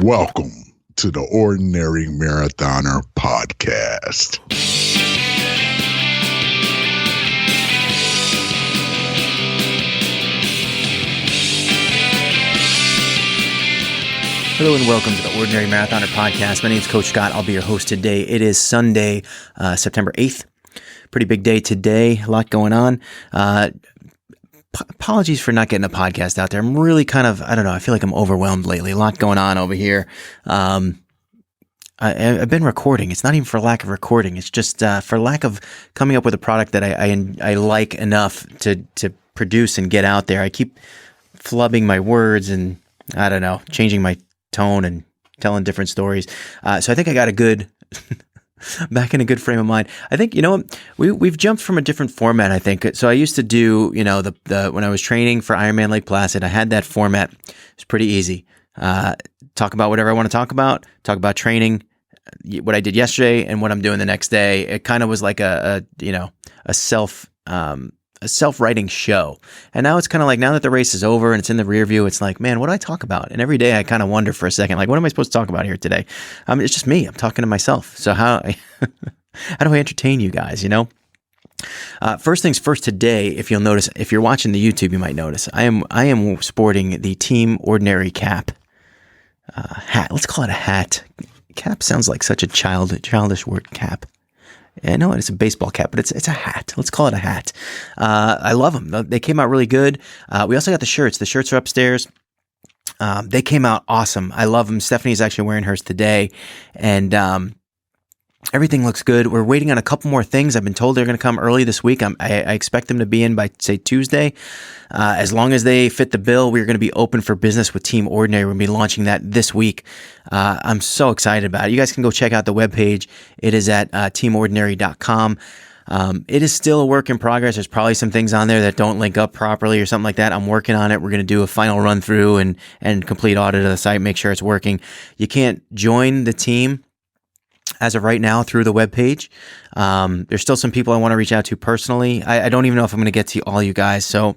Welcome to the Ordinary Marathoner podcast. Hello and welcome to the Ordinary Marathoner podcast. My name is Coach Scott. I'll be your host today. It is Sunday, September 8th. Pretty big day today. A lot going on. Apologies for not getting a podcast out there. I'm really I feel like I'm overwhelmed lately. A lot going on over here. I've been recording. It's not even for lack of recording. It's just for lack of coming up with a product that I like enough to produce and get out there. I keep flubbing my words and, changing my tone and telling different stories. So I think I got back in a good frame of mind. I think, we've jumped from a different format, I think. So I used to do, when I was training for Ironman Lake Placid, I had that format. It's pretty easy. Talk about whatever I want to talk about training, what I did yesterday and what I'm doing the next day. It kind of was like a self-writing show. And now it's kind of like, now that the race is over and it's in the rear view, it's like, man, what do I talk about? And every day I kind of wonder for a second, like, what am I supposed to talk about here today? It's just me. I'm talking to myself. So how do I entertain you guys, First things first today, if you'll notice, if you're watching the YouTube, you might notice, I am sporting the Team Ordinary cap hat. Let's call it a hat. Cap sounds like such a childish word, cap. I know it's a baseball cap, but it's a hat. Let's call it a hat. I love them. They came out really good. We also got the shirts. The shirts are upstairs. They came out awesome. I love them. Stephanie's actually wearing hers today, and everything looks good. We're waiting on a couple more things. I've been told they're going to come early this week. I expect them to be in by, say, Tuesday. As long as they fit the bill, we're going to be open for business with Team Ordinary. We're going to be launching that this week. I'm so excited about it. You guys can go check out the webpage. It is at teamordinary.com. It is still a work in progress. There's probably some things on there that don't link up properly or something like that. I'm working on it. We're going to do a final run through and complete audit of the site, make sure it's working. You can't join the team as of right now through the webpage. There's still some people I want to reach out to personally. I don't even know if I'm going to get to all you guys. So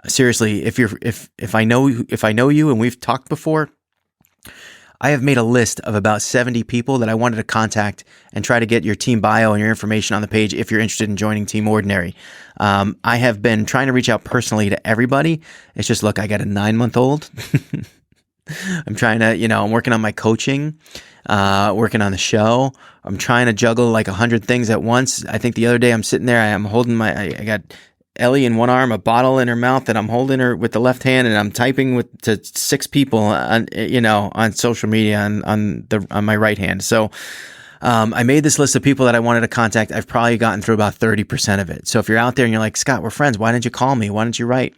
seriously, if I know you and we've talked before, I have made a list of about 70 people that I wanted to contact and try to get your team bio and your information on the page if you're interested in joining Team Ordinary. I have been trying to reach out personally to everybody. It's just, look, I got a 9-month-old. I'm trying to, I'm working on my coaching, working on the show. I'm trying to juggle like 100 things at once. I think the other day I'm sitting there, I'm holding I got Ellie in one arm, a bottle in her mouth, and I'm holding her with the left hand, and I'm typing to 6 people on social media on my right hand. So I made this list of people that I wanted to contact. I've probably gotten through about 30% of it. So if you're out there and you're like, Scott, we're friends, why didn't you call me? Why didn't you write?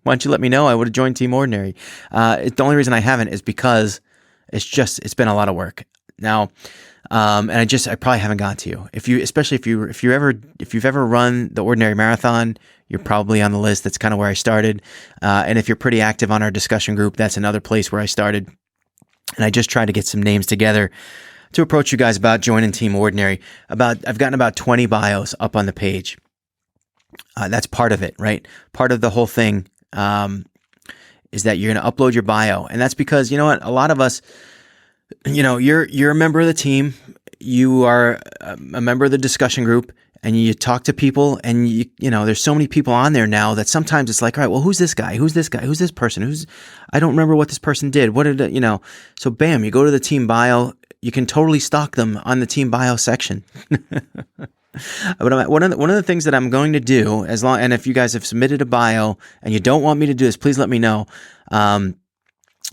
Why don't you let me know? I would have joined Team Ordinary. The only reason I haven't is because it's been a lot of work now. And I probably haven't got to you. If you've ever run the Ordinary Marathon, you're probably on the list. That's kind of where I started. And if you're pretty active on our discussion group, that's another place where I started. And I just tried to get some names together to approach you guys about joining Team Ordinary. I've gotten about 20 bios up on the page. That's part of it, right? Part of the whole thing is that you're going to upload your bio. And that's because, you know what? A lot of us, you're a member of the team. You are a member of the discussion group, and you talk to people, and there's so many people on there now that sometimes it's like, all right, well, who's this guy? Who's this guy? Who's this person? I don't remember what this person did. What did So bam, you go to the team bio. You can totally stalk them on the team bio section. But one of the things that I'm going to do, and if you guys have submitted a bio and you don't want me to do this, please let me know. Is I'm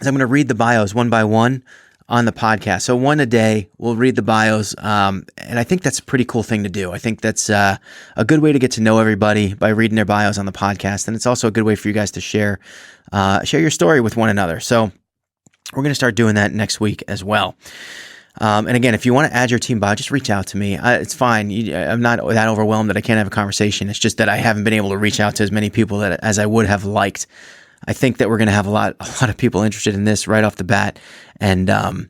going to read the bios one by one on the podcast. So one a day, we'll read the bios. And I think that's a pretty cool thing to do. I think that's a good way to get to know everybody by reading their bios on the podcast. And it's also a good way for you guys to share your story with one another. So we're going to start doing that next week as well. And again, if you want to add your team bio, just reach out to me. It's fine. I'm not that overwhelmed that I can't have a conversation. It's just that I haven't been able to reach out to as many people as I would have liked. I think that we're going to have a lot of people interested in this right off the bat. And, we're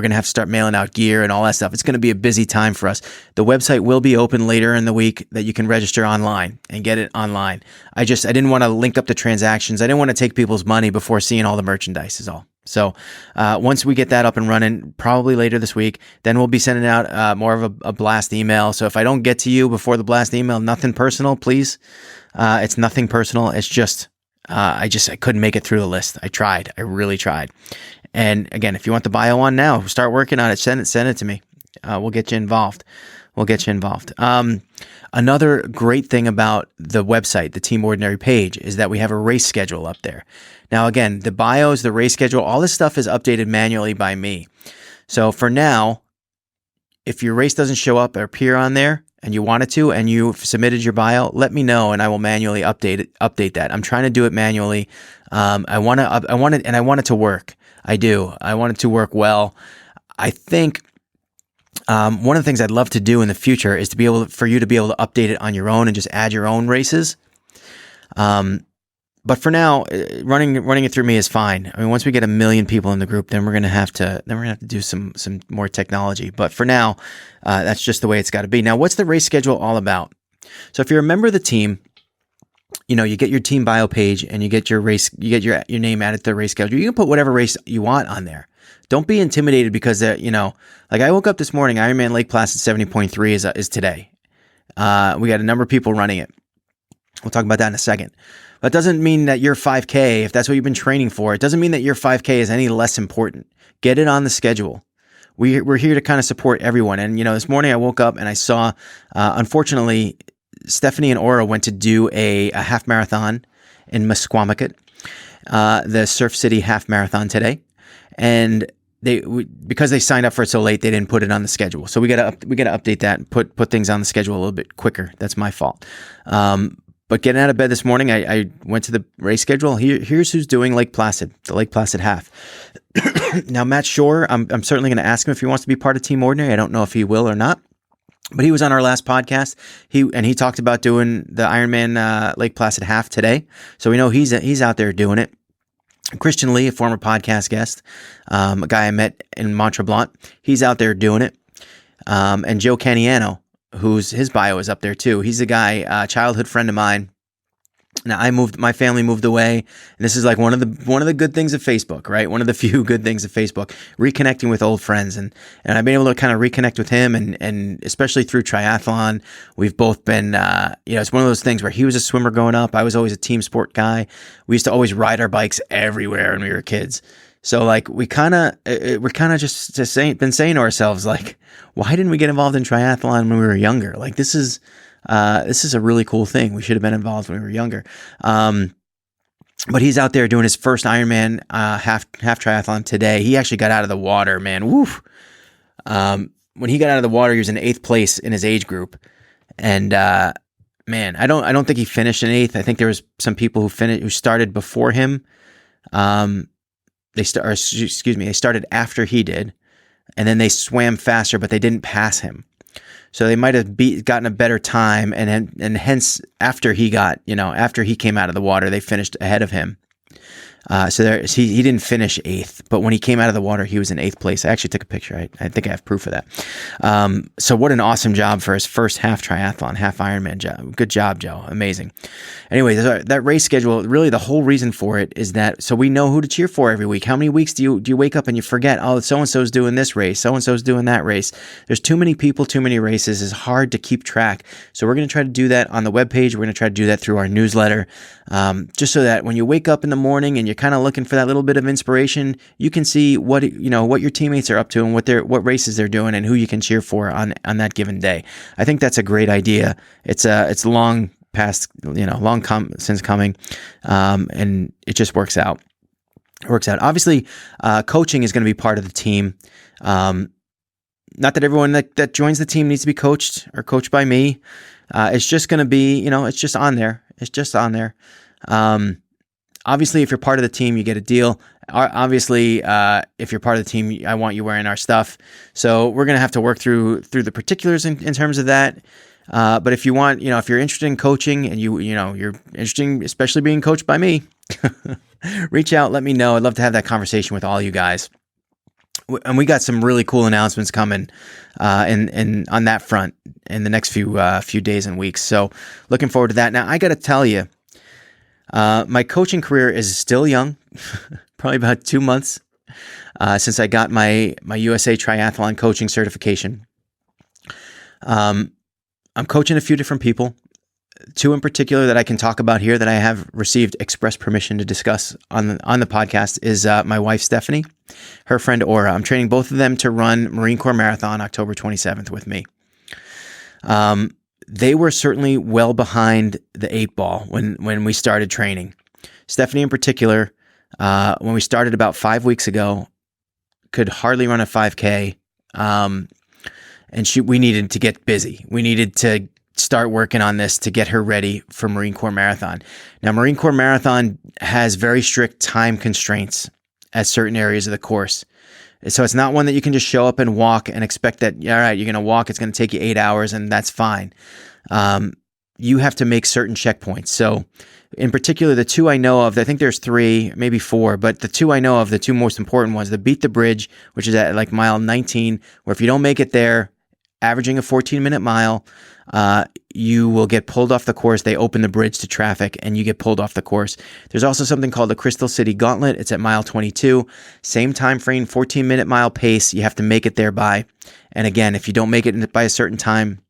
going to have to start mailing out gear and all that stuff. It's going to be a busy time for us. The website will be open later in the week that you can register online and get it online. I didn't want to link up the transactions. I didn't want to take people's money before seeing all the merchandise is all. So once we get that up and running, probably later this week, then we'll be sending out more of a blast email. So if I don't get to you before the blast email, nothing personal, please. It's nothing personal. It's just I couldn't make it through the list. I tried. I really tried. And again, if you want the bio on now, start working on it. Send it to me. We'll get you involved. Another great thing about the website, the Team Ordinary page, is that we have a race schedule up there. Now, again, the bios, the race schedule, all this stuff is updated manually by me. So for now, if your race doesn't show up or appear on there and you want it to, and you've submitted your bio, let me know and I will manually update that. I'm trying to do it manually. I want it to work. I do. I want it to work well. I think one of the things I'd love to do in the future is for you to be able to update it on your own and just add your own races. But for now, running it through me is fine. I mean, once we get 1 million people in the group, then we're gonna have to do some more technology. But for now, that's just the way it's got to be. Now, what's the race schedule all about? So if you're a member of the team, you get your team bio page and you get your race, you get your name added to the race schedule. You can put whatever race you want on there. Don't be intimidated because like I woke up this morning, Ironman Lake Placid 70.3 is today. We got a number of people running it. We'll talk about that in a second. That doesn't mean that your 5K, if that's what you've been training for, it doesn't mean that your 5K is any less important. Get it on the schedule. We're here to kind of support everyone. And, this morning I woke up and I saw, unfortunately, Stephanie and Aura went to do a half marathon in Mesquamacut, the Surf City half marathon today. And because they signed up for it so late, they didn't put it on the schedule. So we got to update that and put things on the schedule a little bit quicker. That's my fault. But getting out of bed this morning, I went to the race schedule. Here's who's doing Lake Placid, the Lake Placid half. Now, Matt Shore, I'm certainly going to ask him if he wants to be part of Team Ordinary. I don't know if he will or not. But he was on our last podcast. He talked about doing the Ironman Lake Placid half today. So we know he's out there doing it. Christian Lee, a former podcast guest, a guy I met in Mont Tremblant, he's out there doing it. And Joe Caniano, his bio is up there too. He's a guy, childhood friend of mine. Now my family moved away, and this is like one of the good things of Facebook, right? One of the few good things of Facebook, reconnecting with old friends, and I've been able to kind of reconnect with him, and especially through triathlon, we've both been, it's one of those things where he was a swimmer growing up. I was always a team sport guy. We used to always ride our bikes everywhere when we were kids. So like we're kind of just been saying to ourselves, like, why didn't we get involved in triathlon when we were younger? Like this is a really cool thing. We should have been involved when we were younger. But he's out there doing his first Ironman half triathlon today. He actually got out of the water, man. Woof. When he got out of the water, he was in 8th place in his age group, and man, I don't think he finished in 8th. I think there was some people who started before him. They started after he did, and then they swam faster, but they didn't pass him. So they might have gotten a better time, and hence after he came out of the water, they finished ahead of him. He didn't finish 8th, but when he came out of the water, he was in 8th place. I actually took a picture. I think I have proof of that. So what an awesome job for his first half triathlon, half Ironman job. Good job, Joe. Amazing. Anyway, that race schedule, really the whole reason for it is that so we know who to cheer for every week. How many weeks do you wake up and you forget, oh, so-and-so's doing this race, so-and-so's doing that race. There's too many people, too many races. It's hard to keep track. So we're going to try to do that on the webpage. We're going to try to do that through our newsletter, just so that when you wake up in the morning and you're kind of looking for that little bit of inspiration, you can see what your teammates are up to and what races they're doing and who you can cheer for on that given day. I think that's a great idea. It's long past, since coming, and it just works out. Obviously, coaching is going to be part of the team. Not that everyone that joins the team needs to be coached or coached by me. It's just going to be, it's just on there. It's just on there. Obviously, if you're part of the team, you get a deal. Obviously, if you're part of the team, I want you wearing our stuff. So we're going to have to work through the particulars in terms of that. But if you want, if you're interested in coaching and you're interested in especially being coached by me, reach out, let me know. I'd love to have that conversation with all you guys. And we got some really cool announcements coming in on that front in the next few days and weeks. So looking forward to that. Now, I got to tell you, my coaching career is still young, probably about 2 months since I got my USA Triathlon coaching certification. I'm coaching a few different people, two in particular that I can talk about here that I have received express permission to discuss on the podcast is my wife, Stephanie, her friend, Aura. I'm training both of them to run Marine Corps Marathon October 27th with me. They were certainly well behind the 8 ball when we started training. Stephanie in particular, when we started about 5 weeks ago, could hardly run a 5K. And we needed to get busy. We needed to start working on this to get her ready for Marine Corps Marathon. Now, Marine Corps Marathon has very strict time constraints at certain areas of the course. So it's not one that you can just show up and walk and expect that, all right, you're going to walk, it's going to take you 8 hours and that's fine. You have to make certain checkpoints. So in particular, the two I know of, I think there's 3, maybe 4, but the two I know of, the two most important ones, the Beat the Bridge, which is at like mile 19, where if you don't make it there, averaging a 14-minute mile, you will get pulled off the course. They open the bridge to traffic and you get pulled off the course. There's also something called the Crystal City Gauntlet. It's at mile 22. Same time frame, 14-minute mile pace. You have to make it there by. And again, if you don't make it by a certain time,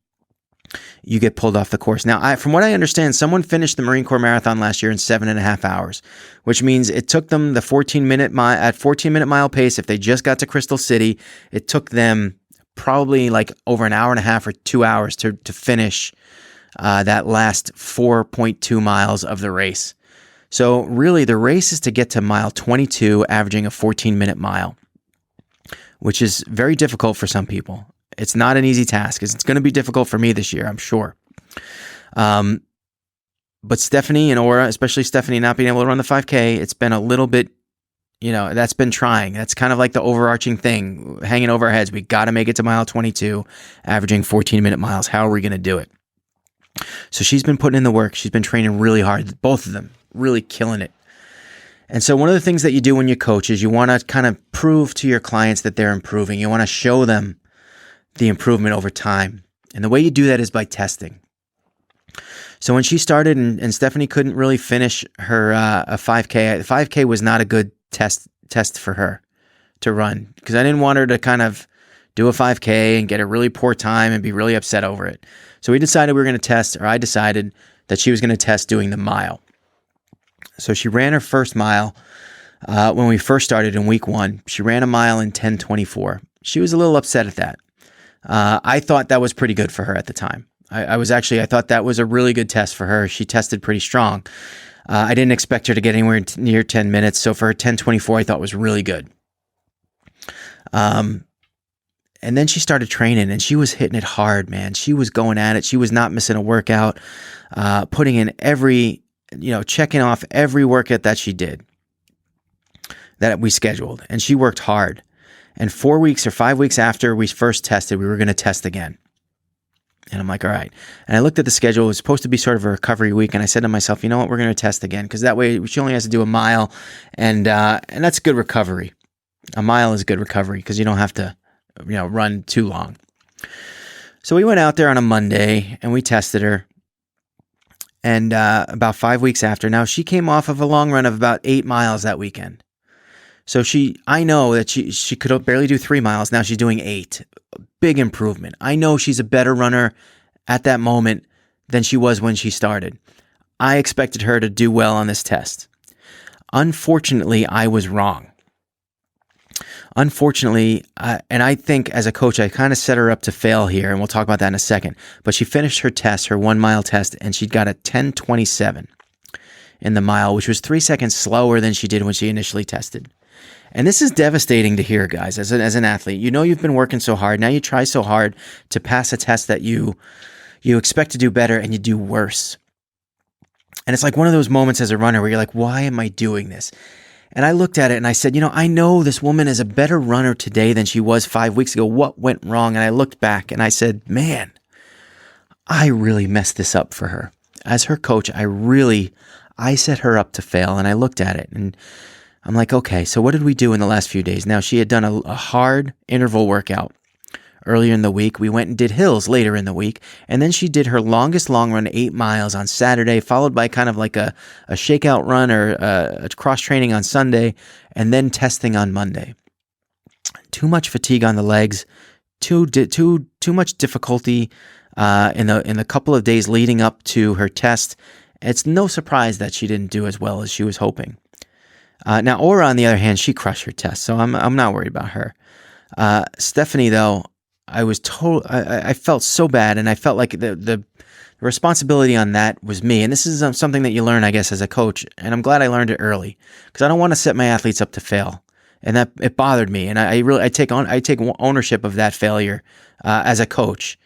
you get pulled off the course. Now, from what I understand, someone finished the Marine Corps Marathon last year in 7.5 hours, which means it took them the 14-minute mile at 14-minute mile pace. If they just got to Crystal City, it took them probably like over an hour and a half or 2 hours to finish that last 4.2 miles of the race. So really the race is to get to mile 22, averaging a 14-minute mile, which is very difficult for some people. It's not an easy task. It's going to be difficult for me this year, I'm sure. But Stephanie and Aura, especially Stephanie not being able to run the 5K, it's been a little bit, that's been trying. That's kind of like the overarching thing hanging over our heads. We got to make it to mile 22, averaging 14-minute miles. How are we going to do it? So she's been putting in the work. She's been training really hard. Both of them really killing it. And so one of the things that you do when you coach is you want to kind of prove to your clients that they're improving. You want to show them the improvement over time. And the way you do that is by testing. So when she started and Stephanie couldn't really finish her a 5K, 5K was not a good test for her to run because I didn't want her to kind of do a 5K and get a really poor time and be really upset over it. So we decided we were going to test, or I decided that she was going to test doing the mile. So she ran her first mile when we first started in week 1. She ran a mile in 10:24. She was a little upset at that. I thought that was pretty good for her at the time. I thought that was a really good test for her. She tested pretty strong. I didn't expect her to get anywhere near 10 minutes. So for her 10:24, I thought was really good. And then she started training and she was hitting it hard, man. She was going at it. She was not missing a workout, putting in checking off every workout that she did, that we scheduled. And she worked hard. And 4 weeks or 5 weeks after we first tested, we were going to test again. And I'm like, all right. And I looked at the schedule. It was supposed to be sort of a recovery week. And I said to myself, you know what? We're going to test again. Because that way she only has to do a mile. And that's good recovery. A mile is good recovery because you don't have to, run too long. So we went out there on a Monday and we tested her. And about 5 weeks after, now she came off of a long run of about 8 miles that weekend. So I know that she could barely do 3 miles. Now she's doing 8. Big improvement. I know she's a better runner at that moment than she was when she started. I expected her to do well on this test. Unfortunately, I was wrong. Unfortunately, and I think as a coach, I kind of set her up to fail here, and we'll talk about that in a second. But she finished her test, her 1 mile test, and she got a 10:27 in the mile, which was 3 seconds slower than she did when she initially tested. And this is devastating to hear, guys, as an athlete. You've been working so hard. Now you try so hard to pass a test that you expect to do better and you do worse. And it's like one of those moments as a runner where you're like, why am I doing this? And I looked at it and I said, I know this woman is a better runner today than she was 5 weeks ago. What went wrong? And I looked back and I said, man, I really messed this up for her. As her coach, I set her up to fail. And I looked at it and I'm like, okay, so what did we do in the last few days? Now, she had done a hard interval workout earlier in the week. We went and did hills later in the week. And then she did her longest long run, 8 miles on Saturday, followed by kind of like a shakeout run or a cross training on Sunday, and then testing on Monday. Too much fatigue on the legs, too much difficulty in the couple of days leading up to her test. It's no surprise that she didn't do as well as she was hoping. Now, Aura, on the other hand, she crushed her test, so I'm not worried about her. Stephanie, though, I felt so bad, and I felt like the responsibility on that was me. And this is something that you learn, I guess, as a coach, and I'm glad I learned it early, because I don't want to set my athletes up to fail. And that it bothered me, and I take ownership of that failure as a coach,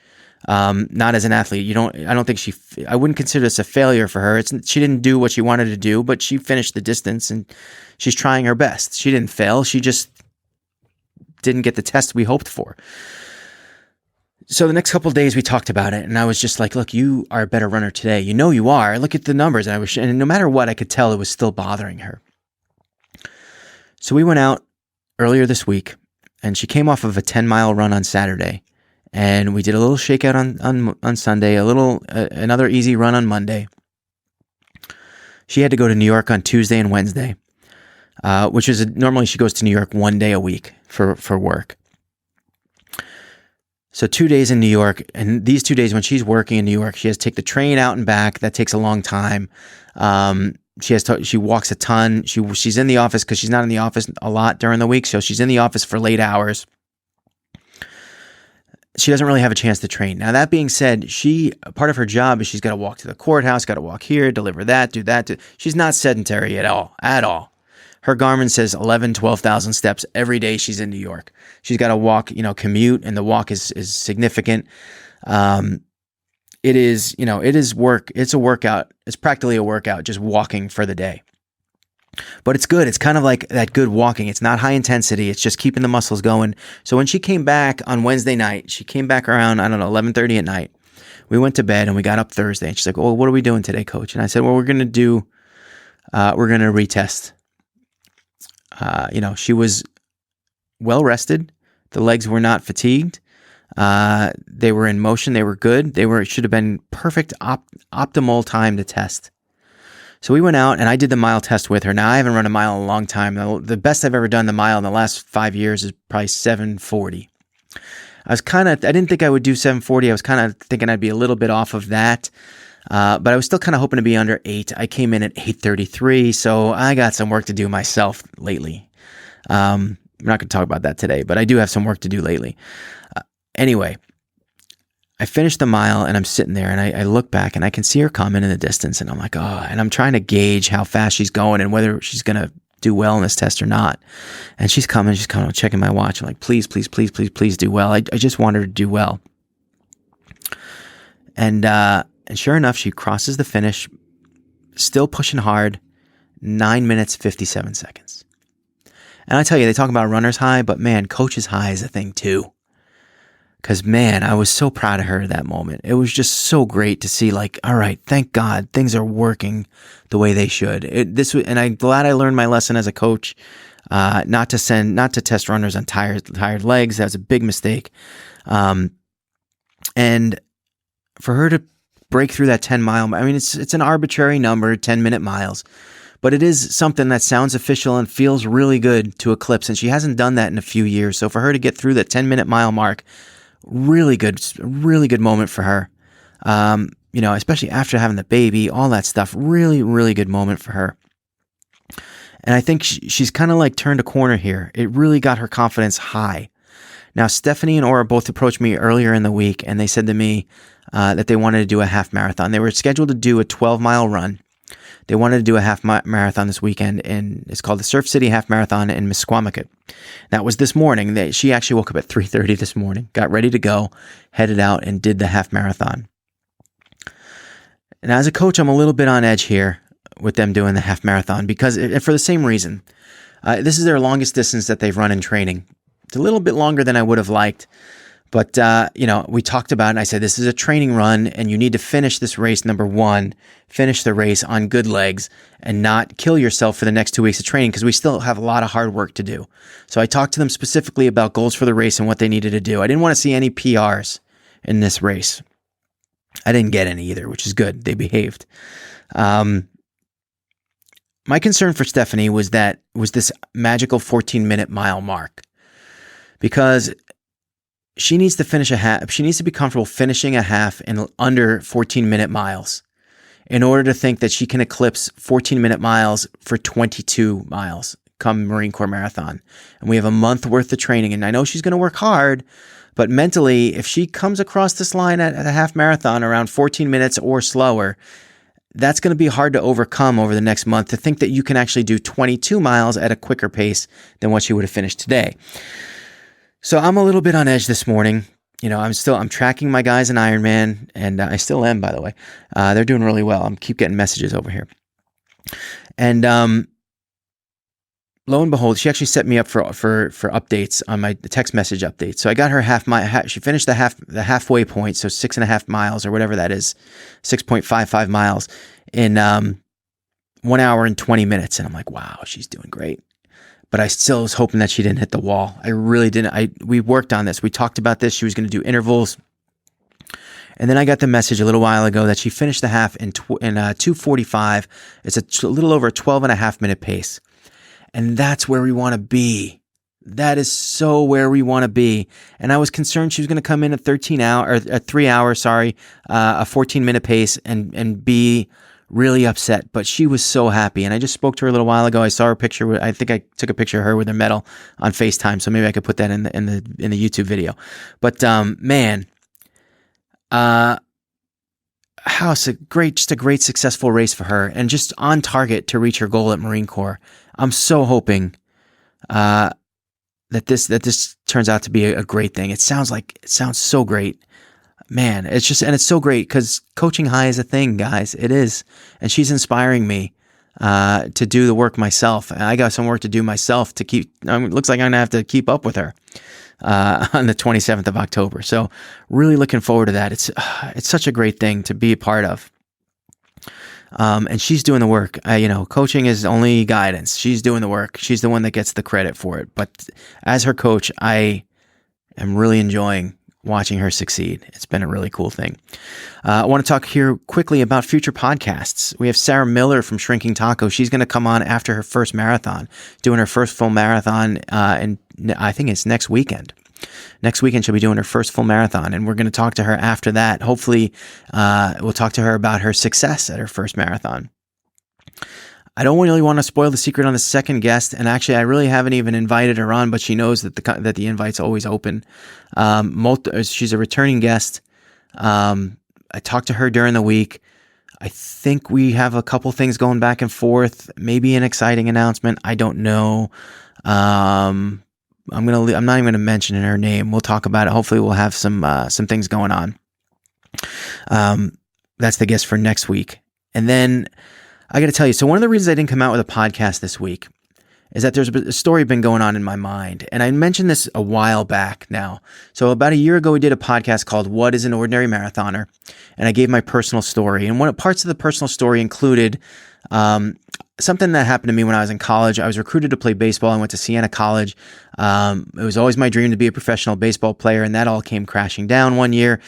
not as an athlete. I don't think I wouldn't consider this a failure for her. She didn't do what she wanted to do, but she finished the distance, and she's trying her best. She didn't fail. She just didn't get the test we hoped for. So the next couple of days we talked about it, and I was just like, look, you are a better runner today. You know you are. Look at the numbers. And no matter what, I could tell it was still bothering her. So we went out earlier this week, and she came off of a 10-mile run on Saturday, and we did a little shakeout on Sunday, another easy run on Monday. She had to go to New York on Tuesday and Wednesday, which is normally she goes to New York 1 day a week for work. So 2 days in New York, and these 2 days when she's working in New York, she has to take the train out and back. That takes a long time. She walks a ton. She's in the office because she's not in the office a lot during the week, so she's in the office for late hours. She doesn't really have a chance to train. Now, that being said, part of her job is she's got to walk to the courthouse, got to walk here, deliver that, do that. She's not sedentary at all. Her Garmin says 12,000 steps every day she's in New York. She's got to walk, commute, and the walk is significant. It is work. It's a workout. It's practically a workout, just walking for the day. But it's good. It's kind of like that good walking. It's not high intensity. It's just keeping the muscles going. So when she came back on Wednesday night, she came back around, 11:30 at night. We went to bed and we got up Thursday. And she's like, "Oh, what are we doing today, coach?" And I said, "Well, we're going to retest." She was well rested. The legs were not fatigued. They were in motion. They were good. It should have been perfect, optimal time to test. So we went out and I did the mile test with her. Now, I haven't run a mile in a long time. The best I've ever done the mile in the last 5 years is probably 7:40. I didn't think I would do 7:40. I was kind of thinking I'd be a little bit off of that. But I was still kind of hoping to be under 8. I came in at 8:33, so I got some work to do myself lately. I'm not going to talk about that today, but I do have some work to do lately. Anyway, I finished the mile and I'm sitting there and I look back and I can see her coming in the distance and I'm like, oh, and I'm trying to gauge how fast she's going and whether she's going to do well in this test or not. And she's coming, I'm checking my watch. I'm like, please do well. I just want her to do well. And sure enough, she crosses the finish, still pushing hard, 9 minutes, 57 seconds. And I tell you, they talk about runner's high, but man, coach's high is a thing too. Because man, I was so proud of her at that moment. It was just so great to see, like, all right, thank God, things are working the way they should. And I'm glad I learned my lesson as a coach, not to test runners on tired legs. That was a big mistake. And for her to break through that 10-mile, I mean, it's an arbitrary number, 10-minute miles, but it is something that sounds official and feels really good to eclipse. And she hasn't done that in a few years. So for her to get through that 10-minute mile mark, really good moment for her. Especially after having the baby, all that stuff, really, really good moment for her. And I think she's kind of like turned a corner here. It really got her confidence high. Now, Stephanie and Aura both approached me earlier in the week, and they said to me that they wanted to do a half marathon. They were scheduled to do a 12-mile run. They wanted to do a half marathon this weekend, and it's called the Surf City Half Marathon in Misquamicut. That was this morning. She actually woke up at 3:30 this morning, got ready to go, headed out, and did the half marathon. And as a coach, I'm a little bit on edge here with them doing the half marathon because, for the same reason, this is their longest distance that they've run in training. It's a little bit longer than I would have liked, But, we talked about it, and I said, this is a training run, and you need to finish this race, number one, finish the race on good legs and not kill yourself for the next 2 weeks of training, because we still have a lot of hard work to do. So I talked to them specifically about goals for the race and what they needed to do. I didn't want to see any PRs in this race. I didn't get any either, which is good. They behaved. My concern for Stephanie was this magical 14-minute mile mark, because she needs to finish a half. She needs to be comfortable finishing a half in under 14-minute miles in order to think that she can eclipse 14-minute miles for 22 miles come Marine Corps Marathon. And we have a month worth of training. And I know she's going to work hard, but mentally, if she comes across this line at a half marathon around 14 minutes or slower, that's going to be hard to overcome over the next month, to think that you can actually do 22 miles at a quicker pace than what she would have finished today. So I'm a little bit on edge this morning. I'm tracking my guys in Ironman, and I still am, by the way. They're doing really well. I keep getting messages over here. And lo and behold, she actually set me up for updates on my text message updates. So I got her she finished the halfway point, so 6.5 miles or whatever that is, 6.55 miles in 1 hour and 20 minutes. And I'm like, wow, she's doing great. But I still was hoping that she didn't hit the wall. I really didn't. We worked on this. We talked about this. She was going to do intervals. And then I got the message a little while ago that she finished the half in 2:45. It's a little over a 12.5-minute pace. And that's where we want to be. That is so where we want to be. And I was concerned she was going to come in at 3 hours, a 14-minute pace and be really upset, but she was so happy. And I just spoke to her a little while ago. I saw her picture. I think I took a picture of her with her medal on FaceTime, so maybe I could put that in the YouTube video. But just a great successful race for her, and just on target to reach her goal at Marine Corps. I'm so hoping that this turns out to be a great thing. It sounds so great. Man, it's so great, because coaching high is a thing, guys. It is. And she's inspiring me to do the work myself. And I got some work to do myself to keep. It looks like I'm going to have to keep up with her on the 27th of October. So really looking forward to that. It's such a great thing to be a part of. And she's doing the work. Coaching is only guidance. She's doing the work. She's the one that gets the credit for it. But as her coach, I am really enjoying watching her succeed. It's been a really cool thing. I want to talk here quickly about future podcasts. We have Sarah Miller from Shrinking Taco. She's going to come on after her first marathon, doing her first full marathon, and I think it's next weekend. Next weekend, she'll be doing her first full marathon, and we're going to talk to her after that. Hopefully, we'll talk to her about her success at her first marathon. I don't really want to spoil the secret on the second guest, and actually, I really haven't even invited her on, but she knows that the invite's always open. She's a returning guest. I talked to her during the week. I think we have a couple things going back and forth. Maybe an exciting announcement. I don't know. I'm not even going to mention her name. We'll talk about it. Hopefully, we'll have some things going on. That's the guest for next week, and then I got to tell you, so one of the reasons I didn't come out with a podcast this week is that there's a story been going on in my mind. And I mentioned this a while back now. So about a year ago, we did a podcast called What is an Ordinary Marathoner? And I gave my personal story. And parts of the personal story included something that happened to me when I was in college. I was recruited to play baseball. I went to Siena College. It was always my dream to be a professional baseball player, and that all came crashing down one year.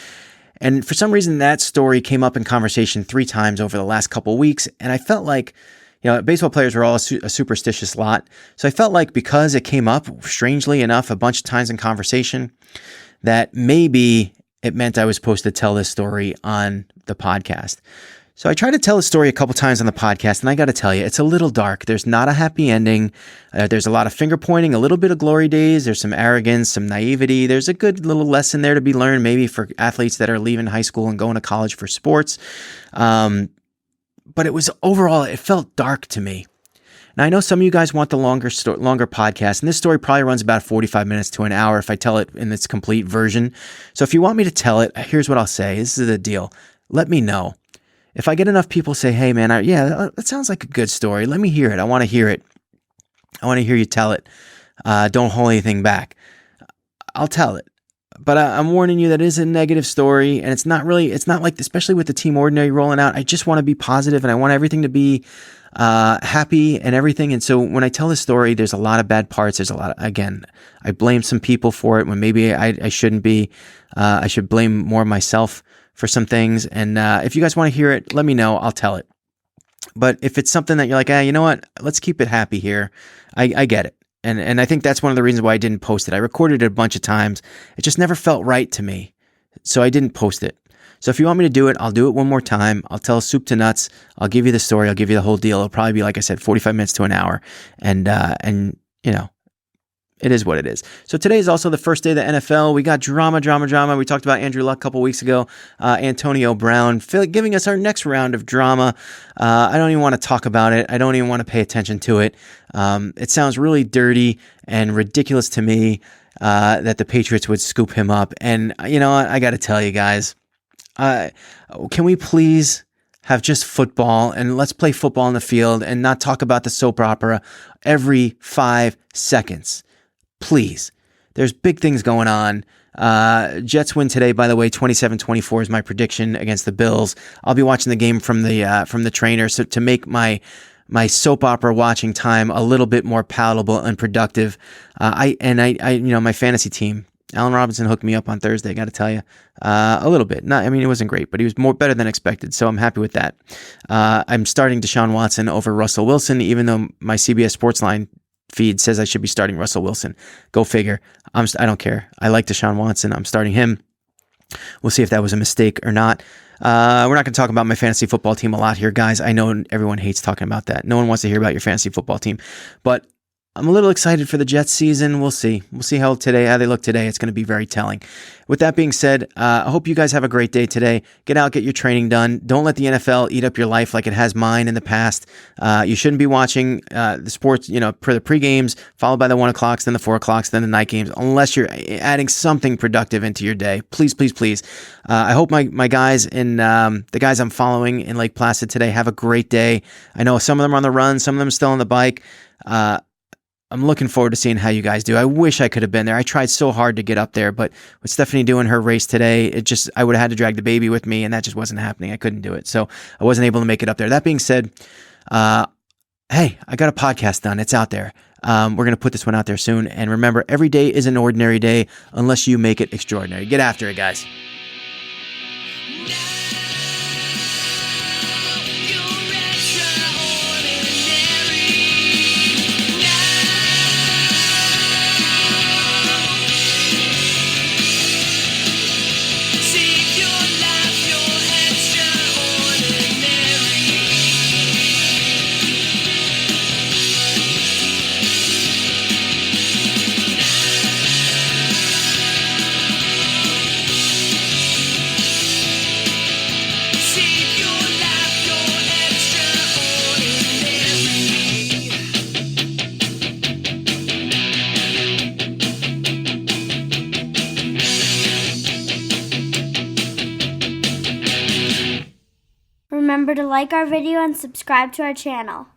And for some reason, that story came up in conversation 3 times over the last couple of weeks. And I felt like, baseball players were all a superstitious lot. So I felt like because it came up, strangely enough, a bunch of times in conversation, that maybe it meant I was supposed to tell this story on the podcast. So I tried to tell the story a couple times on the podcast, and I got to tell you, it's a little dark. There's not a happy ending. There's a lot of finger pointing, a little bit of glory days. There's some arrogance, some naivety. There's a good little lesson there to be learned, maybe for athletes that are leaving high school and going to college for sports. But it was overall, it felt dark to me. Now, I know some of you guys want the longer podcast, and this story probably runs about 45 minutes to an hour if I tell it in its complete version. So if you want me to tell it, here's what I'll say. This is the deal. Let me know. If I get enough people say, hey, man, that sounds like a good story. Let me hear it. I want to hear it. I want to hear you tell it. Don't hold anything back. I'll tell it. but I'm warning you that it is a negative story, and it's not like, especially with the Team Ordinary rolling out, I just want to be positive and I want everything to be happy and everything. And so when I tell this story, there's a lot of bad parts. There's a lot of, again, I blame some people for it when maybe I shouldn't be. I should blame more myself for some things. And if you guys want to hear it, let me know. I'll tell it. But if it's something that you're like, you know what, let's keep it happy here. I get it. And I think that's one of the reasons why I didn't post it. I recorded it a bunch of times. It just never felt right to me. So I didn't post it. So if you want me to do it, I'll do it one more time. I'll tell soup to nuts. I'll give you the story. I'll give you the whole deal. It'll probably be, like I said, 45 minutes to an hour. And you know, it is what it is. So today is also the first day of the NFL. We got drama. We talked about Andrew Luck a couple weeks ago. Antonio Brown giving us our next round of drama. I don't even want to talk about it. I don't even want to pay attention to it. It sounds really dirty and ridiculous to me that the Patriots would scoop him up. And you know what? I got to tell you guys, can we please have just football, and let's play football on the field and not talk about the soap opera every 5 seconds. Please. There's big things going on. Jets win today, by the way. 27-24 is my prediction against the Bills. I'll be watching the game from the trainer, so to make my soap opera watching time a little bit more palatable and productive. I my fantasy team, Allen Robinson hooked me up on Thursday. I got to tell you, a little bit. It wasn't great, but he was better than expected. So I'm happy with that. I'm starting Deshaun Watson over Russell Wilson, even though my CBS Sportsline feed says I should be starting Russell Wilson. Go figure. I don't care. I like Deshaun Watson. I'm starting him. We'll see if that was a mistake or not. We're not going to talk about my fantasy football team a lot here, guys. I know everyone hates talking about that. No one wants to hear about your fantasy football team, but I'm a little excited for the Jets season. We'll see. We'll see how they look today. It's going to be very telling. With that being said, I hope you guys have a great day today. Get out, get your training done. Don't let the NFL eat up your life like it has mine in the past. You shouldn't be watching the sports, for the pre-games, followed by the 1 o'clocks, then the 4 o'clocks, then the night games, unless you're adding something productive into your day. Please, please, please. I hope my guys the guys I'm following in Lake Placid today have a great day. I know some of them are on the run, some of them are still on the bike. I'm looking forward to seeing how you guys do. I wish I could have been there. I tried so hard to get up there, but with Stephanie doing her race today, I would have had to drag the baby with me, and that just wasn't happening. I couldn't do it. So I wasn't able to make it up there. That being said, hey, I got a podcast done. It's out there. We're going to put this one out there soon. And remember, every day is an ordinary day unless you make it extraordinary. Get after it, guys. Remember to like our video and subscribe to our channel.